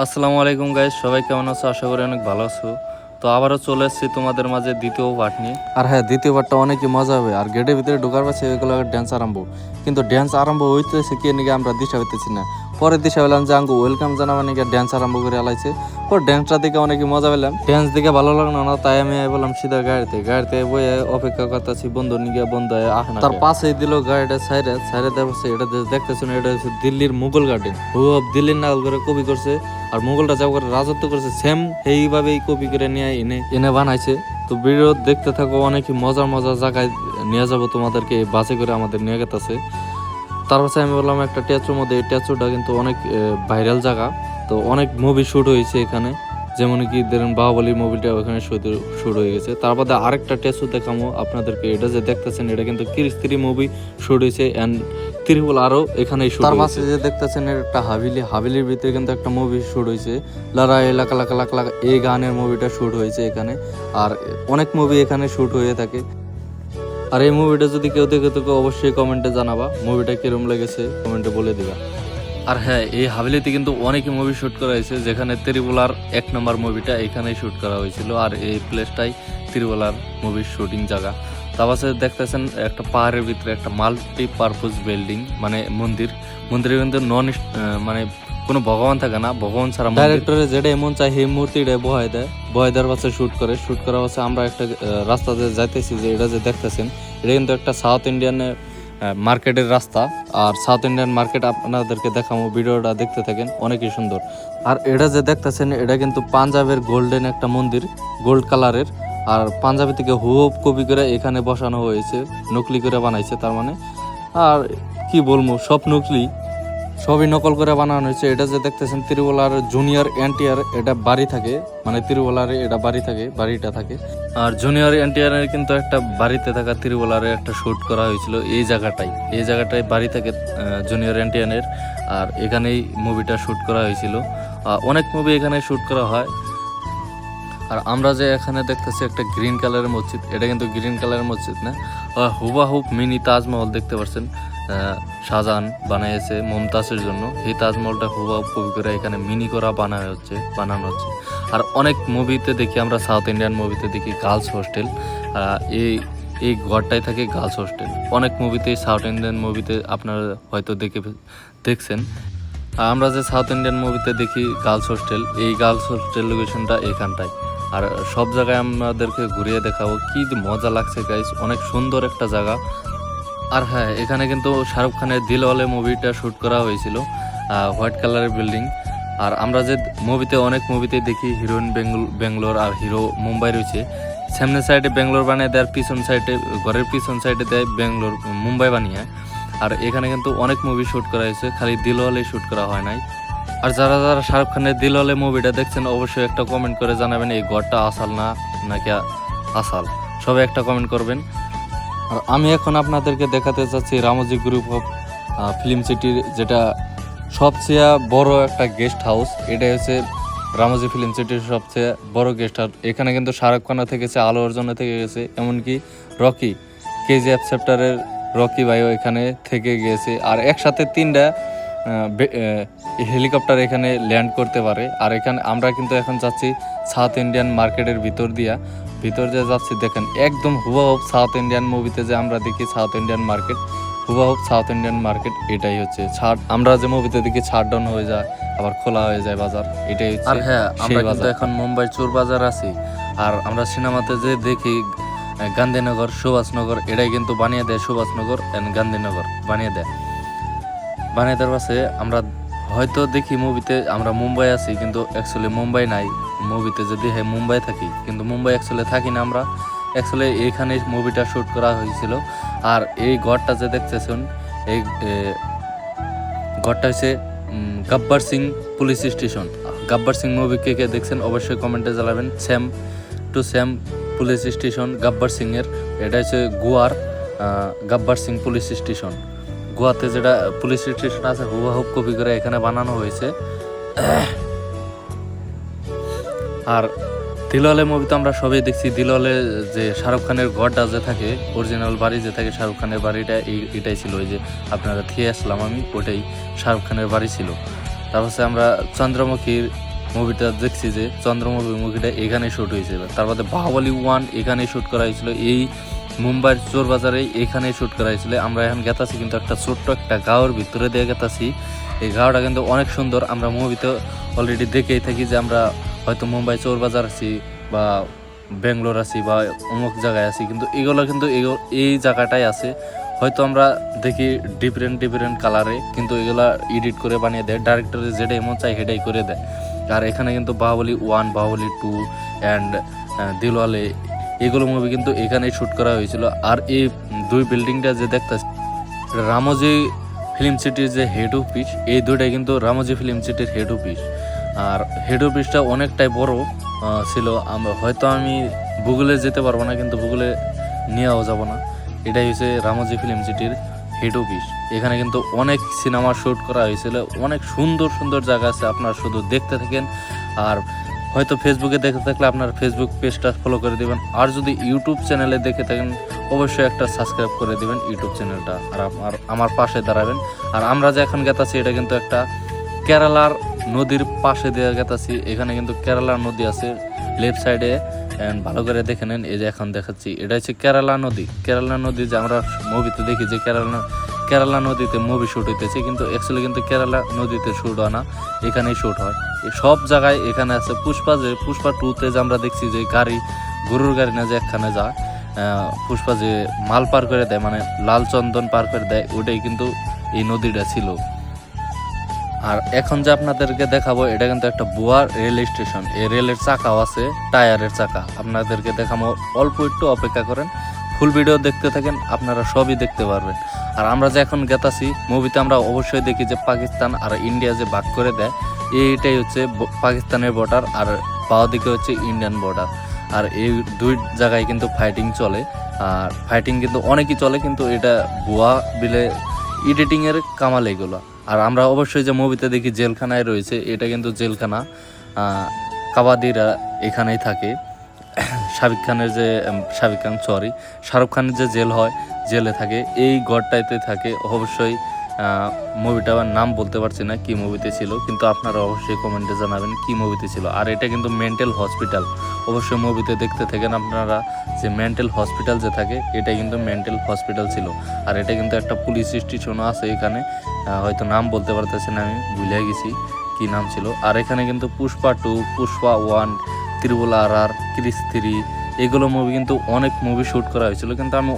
আসসালামু আলাইকুম গাইস, সবাই কেমন আছো? আশা করি অনেক ভালো আছো। তো আবারও চলে এসেছি তোমাদের মাঝে দ্বিতীয় পার্ট নিয়ে। আর হ্যাঁ, দ্বিতীয় পার্টটা অনেকই মজা হবে। আর গেটের ভিতরে ঢোকার পাশে এগুলো ড্যান্স আরম্ভ, কিন্তু ড্যান্স আরম্ভ হইতেছে কি নাকি আমরা দিশা হইতেছি না। পরে দিশা পেলাম যে আঙ্গু ওয়েলকাম জানাবা নাকি ড্যান্স আরম্ভ করে আলাইছে। পর ড্যান্সটা দেখে অনেকই মজা পেলাম, ড্যান্স দেখে ভালো লাগলো না, তাই আমি বললাম সিধা গাড়িতে বয়ে অপেক্ষা করতেছি বন্ধু নিয়ে। বন্ধু আহ না, তার পাশেই দিল গাড়িটা সাইরে দেখাচ্ছে। এটা দেখতেছো না, এটা হচ্ছে দিল্লির মুঘল গার্ডেন। দিল্লির নাগল করে কপি করছে, আর মুঘলরা যা করে রাজত্ব করেছে সেম এইভাবেই কপি করে নিয়ে এনে এনে বানাইছে। তো ভিডিও দেখতে থাকো, অনেক মজার মজার জায়গায় নিয়ে যাবো তোমাদেরকে, এই বাসে করে আমাদের নিয়ে গেতেছে। তার পাশে আমি বললাম একটা ট্যাচুর মধ্যে, এই ট্যাচুটা কিন্তু অনেক ভাইরাল জায়গা। তো অনেক মুভি শুট হয়েছে এখানে, যেমন কি ধরেন বাহুবলী মুভিটা ওখানে শুট হয়ে গেছে। তারপরে আরেকটা ট্যাচু দেখামো আপনাদেরকে। এটা যে দেখতেছেন এটা কিন্তু কিরিস্তিরি মুভি শুট হয়েছে, এন্ড ত্রিপুল আরও এখানেই শুট। তার পাশে যে দেখতেছেন একটা হাবিলির ভিতরে কিন্তু একটা মুভি শুট হয়েছে, লারা এলাকা লাকা লাক লাক, এই গানের মুভিটা শুট হয়েছে এখানে। আর অনেক মুভি এখানে শুট হয়ে থাকে। আর এই মুভিটা যদি কেউ দেখে তো অবশ্যই কমেন্টে জানাবা মুভিটা কিরম লেগেছে, কমেন্টে বলে দিবা। আর হ্যাঁ, এই হাভেলিতে কিন্তু অনেকই মুভি শ্যুট করা হয়েছে, যেখানে ত্রিপুলার 1 নম্বর মুভিটা এখানেই শ্যুট করা হয়েছিল। আর এই প্লেসটাই ত্রিপুলার মুভির শুটিং জায়গা। তারপর দেখতেছেন একটা পাহাড়ের ভিতরে একটা মাল্টিপারপাস বিল্ডিং, মানে মন্দিরে কিন্তু মানে কোনো ভগবান থাকে না, ভগবান ছাড়া ডাইরেক্টরে যেটা এমন চাই সেই মূর্তিটা বহায় দেওয়ার পাশে শ্যুট করা হচ্ছে। আমরা একটা রাস্তাতে যাইতেছি, যে এটা যে দেখতেছেন এটা কিন্তু একটা সাউথ ইন্ডিয়ানের মার্কেটের রাস্তা। আর সাউথ ইন্ডিয়ান মার্কেট আপনাদেরকে দেখাবো, ভিডিওটা দেখতে থাকেন, অনেকই সুন্দর। আর এটা যে দেখতেছেন এটা কিন্তু পাঞ্জাবের গোল্ডেন একটা মন্দির, গোল্ড কালারের। আর পাঞ্জাবি থেকে হুবহু কপি করে এখানে বসানো হয়েছে, নকলি করে বানাইছে তার মানে। আর কি বলবো, সবই নকল করে বানানো হয়েছে। এটা যে দেখতেছেন তিরুবলার জুনিয়র এনটিআর এটা বাড়ি থাকে, মানে তিরুবলারে এটা বাড়িটা থাকে। আর জুনিয়র এনটিআরের কিন্তু একটা বাড়িতে থাকা তিরুবলারে একটা শুট করা হয়েছিল এই জায়গাটায় বাড়ি থাকে জুনিয়র এনটিআরের। আর এখানেই মুভিটা শুট করা হয়েছিল। অনেক মুভি এখানে শুট করা হয়। আর আমরা যে এখানে দেখতেছি একটা গ্রিন কালারের মসজিদ, এটা কিন্তু গ্রিন কালারের মসজিদ না, হুবাহুব মিনি তাজমহল দেখতে পাচ্ছেন। শাহজাহান বানিয়েছে মমতাজের জন্য, এই তাজমহলটা হুবাহুব কপি করে এখানে মিনি করা বানানো হচ্ছে। আর অনেক মুভিতে দেখি আমরা, সাউথ ইন্ডিয়ান মুভিতে দেখি গার্লস হোস্টেল, এই ঘরটাই থাকে গার্লস হোস্টেল। অনেক মুভিতে, সাউথ ইন্ডিয়ান মুভিতে আপনারা হয়তো দেখছেন। আমরা যে সাউথ ইন্ডিয়ান মুভিতে দেখি গার্লস হোস্টেল, এই গার্লস হোস্টেল লোকেশনটা এখানটায়। আর সব জায়গায় আমাদেরকে ঘুরিয়ে দেখাবো, কি মজা লাগছে গাইস, অনেক সুন্দর একটা জায়গা। আর হ্যাঁ, এখানে কিন্তু শাহরুখ খানের দিলওয়ালে মুভিটা শ্যুট করা হয়েছিল, হোয়াইট কালারের বিল্ডিং। আর আমরা যে অনেক মুভিতে দেখি হিরোইন বেঙ্গলোর আর হিরো মুম্বাই রয়েছে, সামনের সাইডে বেঙ্গলোর বানিয়ে দেয়, আর ঘরের পিছন সাইডে দেয় মুম্বাই বানিয়ে। আর এখানে কিন্তু অনেক মুভি শ্যুট করা হয়েছে, খালি দিলওয়ালে শ্যুট করা হয় নাই। আর যারা শাহরুখ খানের দিলওয়ালে মুভিটা দেখছেন অবশ্যই একটা কমেন্ট করে জানাবেন এই ঘরটা আসল নাকি আসাল, সবাই একটা কমেন্ট করবেন। আর আমি এখন আপনাদেরকে দেখাতে চাচ্ছি রামোজি গ্রুপ অফ ফিল্ম সিটির, যেটা সবচেয়ে বড় একটা গেস্ট হাউস। এটা হচ্ছে রামোজি ফিল্ম সিটির সবচেয়ে বড় গেস্ট হাউস। এখানে কিন্তু শাহরুখ খানও থেকেছে, আলু অর্জুনও থেকে গেছে, এমনকি রকি কেজিএফ চ্যাপ্টারের রকি ভাইও এখানে থেকে গিয়েছে। আর একসাথে 3টা হেলিকপ্টার এখানে ল্যান্ড করতে পারে। আর এখানে আমরা কিন্তু এখন যাচ্ছি সাউথ ইন্ডিয়ান মার্কেটের ভিতর দিয়ে যাচ্ছি। দেখেন একদম হুবহুব সাউথ ইন্ডিয়ান মুভিতে যে আমরা দেখি সাউথ ইন্ডিয়ান মার্কেট, হুবহুব সাউথ ইন্ডিয়ান মার্কেট এটাই হচ্ছে। আমরা যে মুভিতে দেখি ছাড় ডাউন হয়ে যায়, আবার খোলা হয়ে যায় বাজার, এটাই হচ্ছে। আর হ্যাঁ, আমরা কিন্তু এখন মুম্বাই চোর বাজার আছি। আর আমরা সিনেমাতে যে দেখি গান্ধীনগর, সুভাষনগর, এটাই কিন্তু বানিয়ে দেয় সুভাষনগর এন্ড গান্ধীনগর বানিয়ে দেওয়ার পাশে আমরা হয়তো দেখি মুভিতে আমরা মুম্বাই আছি, কিন্তু অ্যাকচুয়ালি মুম্বাই নাই। মুভিতে যদি হ্যাঁ মুম্বাই থাকি, কিন্তু মুম্বাই অ্যাকচুয়ালি থাকি না আমরা। অ্যাকচুয়ালি এইখানে মুভিটা শ্যুট করা হয়েছিল। আর এই ঘরটা যে দেখতেছেন, এই ঘরটা হচ্ছে Gabbar Singh police station. Gabbar Singh movie কে দেখছেন অবশ্যই কমেন্টে জানাবেন। Same police station Gabbar Singh এর। এটা হচ্ছে গোয়ার গব্বর সিং পুলিশ স্টেশন। গোয়াতে যেটা পুলিশ স্টেশন আছে হুবহুব কপি করে এখানে বানানো হয়েছে। আর দিলওয়ালে মুভি তো আমরা সবাই দেখছি। দিলওয়ালে যে শাহরুখ খানের ঘরটা যে থাকে, অরিজিনাল বাড়ি যে থাকে শাহরুখ খানের বাড়িটা, এটাই ছিল। ওই যে আপনারা থিয়ে আসলাম আমি, ওটাই শাহরুখ খানের বাড়ি ছিল। তারপর আমরা চন্দ্রমুখীর মুভিটা দেখছি যে মুভিটা এখানে শ্যুট হয়েছিল, তারপরে বাহুবলী 1 এখানেই শ্যুট করা হয়েছিল, এই মুম্বাইয়ের চোর বাজারে এখানেই শ্যুট করা হয়েছিল। আমরা এখন গেতাছি কিন্তু একটা ছোট্ট একটা গাঁওর ভিতরে দিয়ে গেতাছি। এই গাঁওটা কিন্তু অনেক সুন্দর। আমরা মুভিতে অলরেডি দেখেই থাকি যে আমরা হয়তো মুম্বাই চোর বাজার আছি বা ব্যাঙ্গালোর আছি বা অমুক জায়গায় আছি, কিন্তু এগুলো কিন্তু এই জায়গাটাই আছে। হয়তো আমরা দেখি ডিফারেন্ট কালারে, কিন্তু এগুলা এডিট করে বানিয়ে দেয় ডাইরেক্টরে, যেটাই মন চাই সেটাই করে দেয়। আর এখানে কিন্তু বাহুবলী 1, বাহুবলী 2 অ্যান্ড দিলওয়ালে এগুলো মুভি কিন্তু এখানেই শ্যুট করা হয়েছিল। আর এই দুই বিল্ডিংটা যে দেখতেছি, রামোজি ফিল্ম সিটির যে হেড অফিস, এই দুইটাই কিন্তু রামোজি ফিল্ম সিটির হেড অফিস। আর হেড অফিসটা অনেকটাই বড় ছিল। হয়তো আমি গুগলে যেতে পারবো না, কিন্তু গুগলে নিয়েও যাব না। এটাই হচ্ছে রামোজি ফিল্ম সিটির হেড অফিস। এখানে কিন্তু অনেক সিনেমা শ্যুট করা হয়েছিল, অনেক সুন্দর সুন্দর জায়গা আছে, আপনারা শুধু দেখতে থাকেন। আর হয়তো ফেসবুকে দেখে থাকলে আপনার ফেসবুক পেজটা ফলো করে দেবেন, আর যদি ইউটিউব চ্যানেলে দেখে থাকেন অবশ্যই একটা সাবস্ক্রাইব করে দেবেন ইউটিউব চ্যানেলটা, আর আমার পাশে দাঁড়াবেন। আর আমরা যে এখন গেতাছি এটা কিন্তু একটা কেরালার নদীর পাশে দিয়ে গেতাছি। এখানে কিন্তু কেরালার নদী আছে লেফট সাইডে, ভালো করে দেখে নেন। এই যে এখন দেখাচ্ছি, এটা হচ্ছে কেরালা নদী। কেরালা নদী যে আমরা মুভিতে দেখি যে কেরালা নদীতে মুভি শ্যুট হইতেছে, কিন্তু অ্যাকচুয়ালি কিন্তু কেরালা নদীতে শ্যুট হয় না, এখানেই শ্যুট হয়। সব জায়গায় এখানে আছে। পুষ্পা 2তে যে আমরা দেখছি যে গরুর গাড়ি না যে একখানে যায়, পুষ্পা যে মাল পার করে দেয়, মানে লাল চন্দন পার করে দেয়, ওটাই কিন্তু এই নদীটা ছিল। আর এখন যে আপনাদেরকে দেখাবো এটা কিন্তু একটা বুয়া রেল স্টেশন। এই রেলের চাকাও আছে, টায়ারের চাকা। আপনাদেরকে দেখাবো, অল্প একটু অপেক্ষা করেন, ফুল ভিডিও দেখতে থাকেন, আপনারা সবই দেখতে পারবেন। আর আমরা যে এখন গেতাছি মুভিতে আমরা অবশ্যই দেখি যে পাকিস্তান আর ইন্ডিয়া যে ভাগ করে দেয়, এইটাই হচ্ছে পাকিস্তানের বর্ডার, আর বাঁ দিকে হচ্ছে ইন্ডিয়ান বর্ডার। আর এই দুই জায়গায় কিন্তু ফাইটিং চলে, আর ফাইটিং কিন্তু অনেকই চলে, কিন্তু এটা বুয়া বিলে এডিটিংয়ের কামাল এগুলো। আর আমরা অবশ্যই যে মুভিতে দেখি জেলখানায় রয়েছে, এটা কিন্তু জেলখানা। কাবাদিরা এখানেই থাকে। শাহরুখ খানের যে জেল হয়, জেলে থাকে, এই ঘরটাইতে থাকে। অবশ্যই মুভিটার নাম বলতে পারছি না কি মুভিতে ছিল, কিন্তু আপনারা অবশ্যই কমেন্টে জানাবেন কি মুভিতে ছিল। আর এটা কিন্তু মেন্টাল হসপিটাল, অবশ্যই মুভিতে দেখতে থাকেন আপনারা যে মেন্টাল হসপিটাল যে থাকে, এটা কিন্তু মেন্টাল হসপিটাল ছিল। আর এটা কিন্তু একটা পুলিশ স্টেশনও আছে এখানে, হয়তো নাম বলতে পারতেছি না, আমি ভুলে গেছি কি নাম ছিল। আর এখানে কিন্তু পুষ্পা 2, পুষ্পা 1, RRR, ক্রিস 3 এগুলো মুভি কিন্তু অনেক মুভি শ্যুট করা হয়েছিল, কিন্তু আমি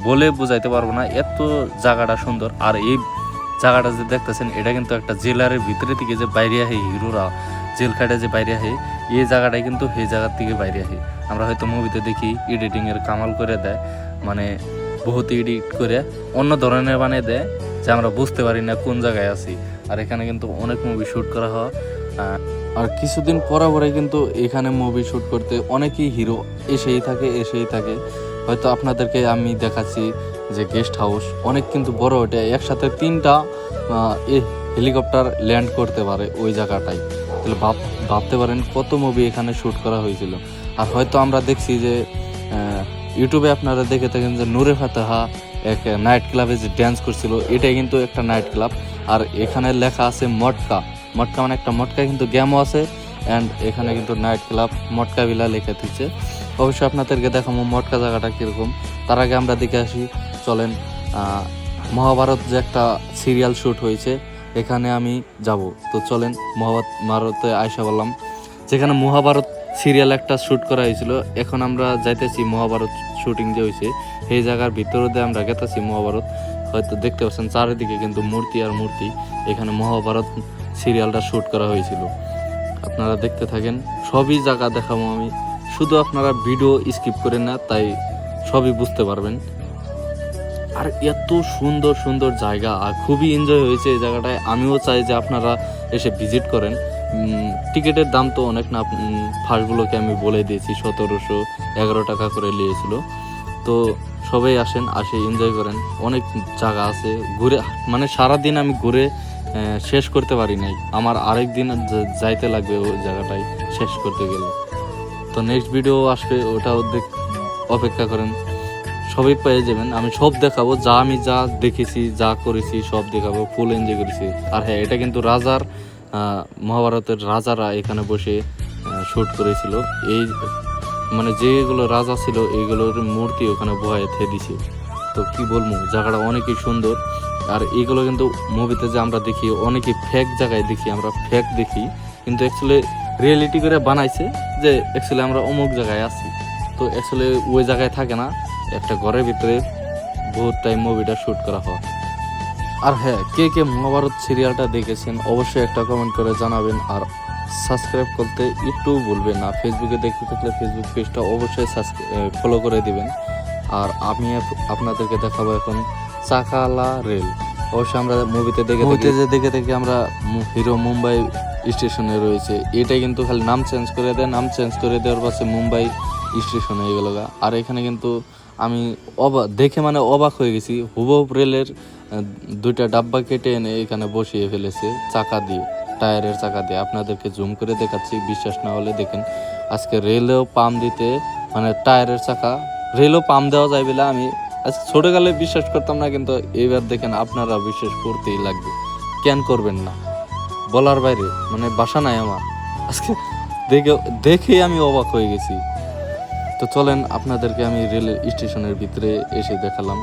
বলে বোঝাইতে পারবো না, এত জায়গাটা সুন্দর। আর এই জায়গাটা যে দেখতেছেন এটা কিন্তু একটা জেলারের ভিতরে থেকে যে বাইরে আহে হিরোরা জেল খাটে যে বাইরে আহে, এই জায়গাটাই কিন্তু সেই জায়গার থেকে বাইরে আহে। আমরা হয়তো মুভিতে দেখি এডিটিংয়ের কামাল করে দেয়, মানে বহুত এডিট করে অন্য ধরনের বানিয়ে দেয় যে আমরা বুঝতে পারি না কোন জায়গায় আছি। আর এখানে কিন্তু অনেক মুভি শ্যুট করা হয়। আর কিছুদিন পরে কিন্তু এখানে মুভি শ্যুট করতে অনেকেই হিরো এসেই থাকে। হয়তো আপনাদেরকে আমি দেখাচ্ছি যে গেস্ট হাউস অনেক কিন্তু বড়, ওটা একসাথে 3টা হেলিকপ্টার ল্যান্ড করতে পারে ওই জায়গাটায়। তাহলে ভাবতে পারেন কত মুভি এখানে শ্যুট করা হয়েছিল। আর হয়তো আমরা দেখছি যে ইউটিউবে আপনারা দেখে থাকেন যে নূরে ফাতেহা এক নাইট ক্লাবে যে ড্যান্স করছিল, এটাই কিন্তু একটা নাইট ক্লাব। আর এখানে লেখা আছে মটকা মানে একটা মটকা কিন্তু গেমও আছে, অ্যান্ড এখানে কিন্তু নাইট ক্লাব মটকা বিলা লেখা দিচ্ছে। অবশ্যই আপনাদেরকে দেখাবো মটকা জায়গাটা কীরকম। তার আগে আমরা দেখে আসি, চলেন। মহাভারত যে একটা সিরিয়াল শ্যুট হয়েছে, এখানে আমি যাব। তো চলেন, মহাভারতে আয়সা বললাম, যেখানে মহাভারত সিরিয়াল একটা শ্যুট করা হয়েছিল। এখন আমরা যাইতেছি মহাভারত শুটিং যে হয়েছে সেই জায়গার ভিতরে দিয়ে আমরা গেতেছি মহাভারত। হয়তো দেখতে পাচ্ছেন চারিদিকে কিন্তু মূর্তি আর মূর্তি, এখানে মহাভারত সিরিয়ালটা শ্যুট করা হয়েছিল। আপনারা দেখতে থাকেন, সবই জায়গা দেখাবো আমি, শুধু আপনারা ভিডিও স্কিপ করেন না, তাই সবই বুঝতে পারবেন। আর এত সুন্দর সুন্দর জায়গা, আর খুবই এনজয় হয়েছে এই জায়গাটায়। আমিও চাই যে আপনারা এসে ভিজিট করেন। টিকিটের দাম তো অনেক না, ফার্স্টগুলোকে আমি বলে দিয়েছি 1711 টাকা করে নিয়েছিল। তো সবাই আসেন, এনজয় করেন। অনেক জায়গা আছে ঘুরে, মানে সারাদিন আমি ঘুরে শেষ করতে পারি নাই, আমার আরেক দিন যাইতে লাগবে ওই জায়গাটায় শেষ করতে গেলে। তো নেক্সট ভিডিও আসবে, ওটাও অপেক্ষা করেন, সবই পেয়ে যাবেন। আমি সব দেখাবো, আমি যা দেখেছি যা করেছি সব দেখাবো, ফুল এনজয় করেছি। আর হ্যাঁ, এটা কিন্তু রাজার মহাভারতের রাজারা এখানে বসে শ্যুট করেছিল। এই মানে যেগুলো রাজা ছিল এইগুলোর মূর্তি ওখানে বহায় দিছে। তো কি বলবো, জায়গাটা অনেকই সুন্দর। আর এইগুলো কিন্তু মুভিতে যে আমরা দেখি অনেকেই ফেক জায়গায় দেখি, আমরা ফেক দেখি, কিন্তু অ্যাকচুয়ালি রিয়েলিটি করে বানাইছে যে অ্যাকচুয়ালি আমরা অমুক জায়গায় আছি। তো অ্যাকচুয়ালি ওই জায়গায় থাকে না, একটা ঘরের ভিতরে বহুত টাইম মুভিটা শ্যুট করা হয়। আর হ্যাঁ, কে কে মহাভারত সিরিয়ালটা দেখেছেন অবশ্যই একটা কমেন্ট করে জানাবেন। আর সাবস্ক্রাইব করতে একটু ভুলবেন না। ফেসবুকে দেখতে থাকলে ফেসবুক পেজটা অবশ্যই ফলো করে দিবেন। আর আমি আপনাদেরকে দেখাবো এখন চাকালা রেল। অবশ্যই আমরা মুভিতে দেখে আমরা হিরো মুম্বাই স্টেশনে রয়েছে। এটা কিন্তু খালি নাম চেঞ্জ করে দেয়, নাম চেঞ্জ করে দেওয়ার পাশে মুম্বাই স্টেশন হয়ে গেল। আর এখানে কিন্তু আমি দেখে মানে অবাক হয়ে গেছি, হুবহু রেলের দুইটা ডাব্বা কেটে এনে এখানে বসিয়ে ফেলেছে চাকা দিয়ে, টায়ারের চাকা দিয়ে। আপনাদেরকে জুম করে দেখাচ্ছি, বিশ্বাস না হলে দেখেন। আজকে রেলেও পাম্প দিতে মানে টায়ারের চাকা রেলও পাম্প দেওয়া যায় বলে আমি আজকে ছোটকালে বিশ্বাস করতাম না, কিন্তু এইবার দেখেন আপনারা বিশ্বাস করতেই লাগবে। কেন করবেন না, বলার বাইরে, মানে বাসা নাই আমার। আজকে দেখেই আমি অবাক হয়ে গেছি। তো চলেন আপনাদেরকে আমি রেল স্টেশনের ভিতরে এসে দেখালাম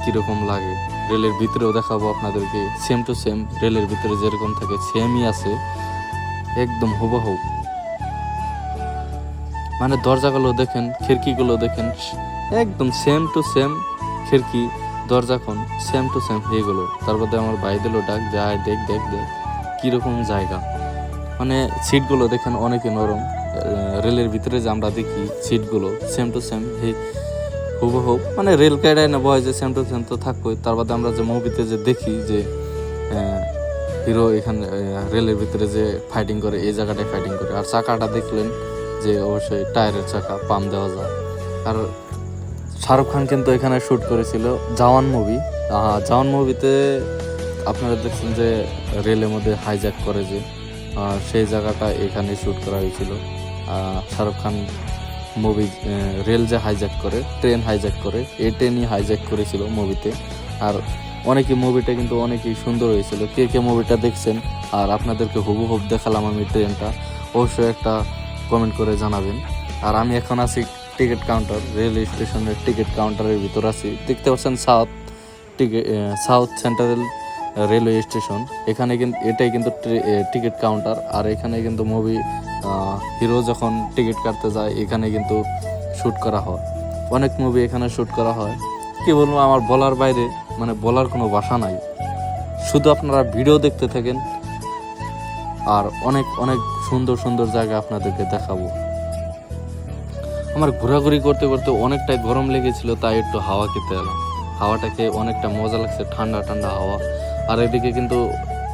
কীরকম লাগে। রেলের ভিতরেও দেখাবো আপনাদেরকে, সেম টু সেম রেলের ভিতরে যেরকম থাকে সেমই আছে, একদম হুবহু। মানে দরজাগুলো দেখেন, খিড়কিগুলো দেখেন, একদম সেম টু সেম খিড়কি দরজা কোন সেম টু সেম হয়ে গেলো। তারপরে আমার ভাই দিল ডাক, যায় দেখ দেখ দেখ কীরকম জায়গা। মানে সিটগুলো দেখেন অনেকে নরম। রেলের ভিতরে যে আমরা দেখি সিটগুলো সেম টু সেম হুবহু, মানে রেল গাড়ি না বয় যে সেম টু সেম তো থাকবোই। তার বাদে আমরা যে মুভিতে যে দেখি যে হিরো এখানে রেলের ভিতরে যে ফাইটিং করে, এই জায়গাটায় ফাইটিং করে। আর চাকাটা দেখলেন যে অবশ্যই টায়ারের চাকা, পাম্প দেওয়া যায়। আর শাহরুখ খান কিন্তু এখানে শ্যুট করেছিল জওয়ান মুভি। জওয়ান মুভিতে আপনারা দেখছেন যে রেলের মধ্যে হাইজ্যাক করে যে সেই জায়গাটা এখানে শ্যুট করা হয়েছিল। শাহরুখ খান মুভি রেল যে হাইজ্যাক করে, ট্রেন হাইজ্যাক করে, এই ট্রেনই হাইজ্যাক করেছিল মুভিতে। আর অনেকেই মুভিটা কিন্তু অনেকই সুন্দর হয়েছিল। কে কে মুভিটা দেখছেন আর আপনাদেরকে হুবহু দেখালাম আমি ট্রেনটা, অবশ্যই একটা কমেন্ট করে জানাবেন। আর আমি এখন আছি টিকিট কাউন্টার, রেল স্টেশনের টিকিট কাউন্টারের ভিতর আছি। দেখতে পাচ্ছেন সাউথ সেন্ট্রাল রেলওয়ে স্টেশন। এখানে কিন্তু এটাই কিন্তু টিকিট কাউন্টার। আর এখানে কিন্তু মুভি হিরো যখন টিকিট কাটতে যায় এখানে কিন্তু শ্যুট করা হয়। অনেক মুভি এখানে শ্যুট করা হয়। কি বলবো, আমার বলার বাইরে, মানে বলার কোনো ভাষা নাই। শুধু আপনারা ভিডিও দেখতে থাকেন আর অনেক অনেক সুন্দর সুন্দর জায়গা আপনাদেরকে দেখাবো। আমার ঘোরাঘুরি করতে করতে অনেকটাই গরম লেগেছিল, তাই একটু হাওয়া খেতে এলাম। হাওয়াটাকে অনেকটা মজা লাগছে, ঠান্ডা ঠান্ডা হাওয়া। আর এদিকে কিন্তু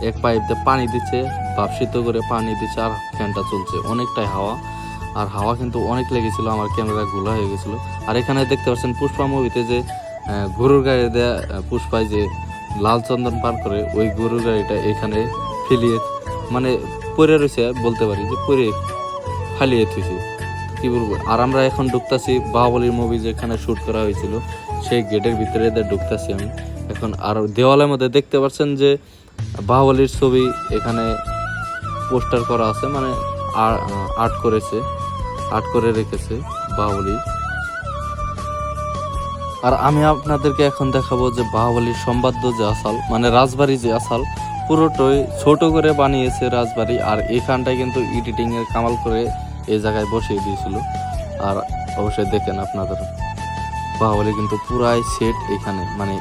এক পাইপতে পানি দিচ্ছে, ভাপসিত করে পানি দিচ্ছে, আর ফ্যানটা চলছে, অনেকটাই হাওয়া। আর হাওয়া কিন্তু অনেক লেগেছিল, আমার ক্যামেরা গুলা হয়ে গেছিলো। আর এখানে দেখতে পাচ্ছেন পুষ্পা মুভিতে যে গরুর গাড়ি দেয়া পুষ্পায় যে লাল চন্দন পার করে, ওই গরুর গাড়িটা এখানে ফেলিয়ে মানে পরে রয়েছে, বলতে পারি যে পরে ফালিয়ে থুইছে, কি বলবো। আর আমরা এখন ঢুকতাছি বাহুবলীর মুভি যেখানে শ্যুট করা হয়েছিল সেই গেটের ভিতরে ঢুকতাছি আমি এখন। আর দেওয়ালের মধ্যে দেখতে পাচ্ছেন যে বাহুবলীর ছবি এখানে পোস্টার করা আছে, মানে আর্ট করে রেখেছে বাহুবলী। আর আমি আপনাদেরকে এখন দেখাবো যে বাহুবলীর সম্বাদ্য যে আসাল, মানে রাজবাড়ি যে আসাল, পুরোটাই ছোট করে বানিয়েছে রাজবাড়ি। আর এখানটায় কিন্তু এডিটিং এর কামাল করে এই জায়গায় বসিয়ে দিয়েছিল। আর অবশ্যই দেখেন আপনাদের বাহুবলী কিন্তু পুরাই সেট এখানে, মানে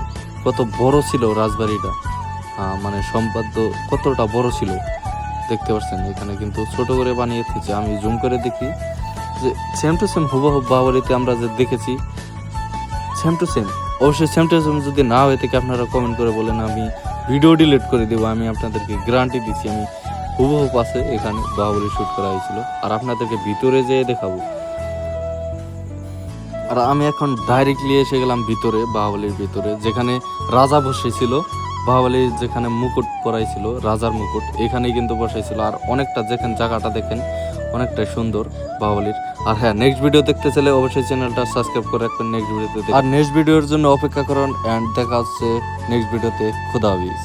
কত বড় ছিল রাজবাড়িটা, মানে সম্পাদ্য কতটা বড় ছিল দেখতে পাচ্ছেন। এখানে কিন্তু ছোট করে বানিয়ে দিয়েছে। আমি জুম করে দেখি যে সেম টু সেম হুবহু বাহুবলীতে আমরা যে দেখেছি সেম টু সেম। অবশ্যই সেম টু সেম যদি না হয়ে থাকে আপনারা কমেন্ট করে বলেন, আমি ভিডিও ডিলিট করে দেবো। আমি আপনাদেরকে গ্যারান্টি দিচ্ছি, আমি হুবহু পাশে এখানে বাহুবলী শ্যুট করা হয়েছিল। আর আপনাদেরকে ভিতরে যেয়ে দেখাবো। আর আমি এখন ডাইরেক্টলি এসে গেলাম ভিতরে, বাহুবলীর ভিতরে, যেখানে রাজা বসেছিল। বাহুবলীর যেখানে মুকুট পরাইছিল, রাজার মুকুট, এখানেই কিন্তু বসাইছিল। আর অনেকটা যেখানে জায়গাটা দেখেন অনেকটাই সুন্দর বাহুবলীর। আর হ্যাঁ, নেক্সট ভিডিও দেখতে চাইলে অবশ্যই চ্যানেলটা সাবস্ক্রাইব করে রাখবেন নেক্সট ভিডিওতে। আর নেক্সট ভিডিওর জন্য অপেক্ষা করুন, অ্যান্ড দেখা হচ্ছে নেক্সট ভিডিওতে। খুদা হাফেজ।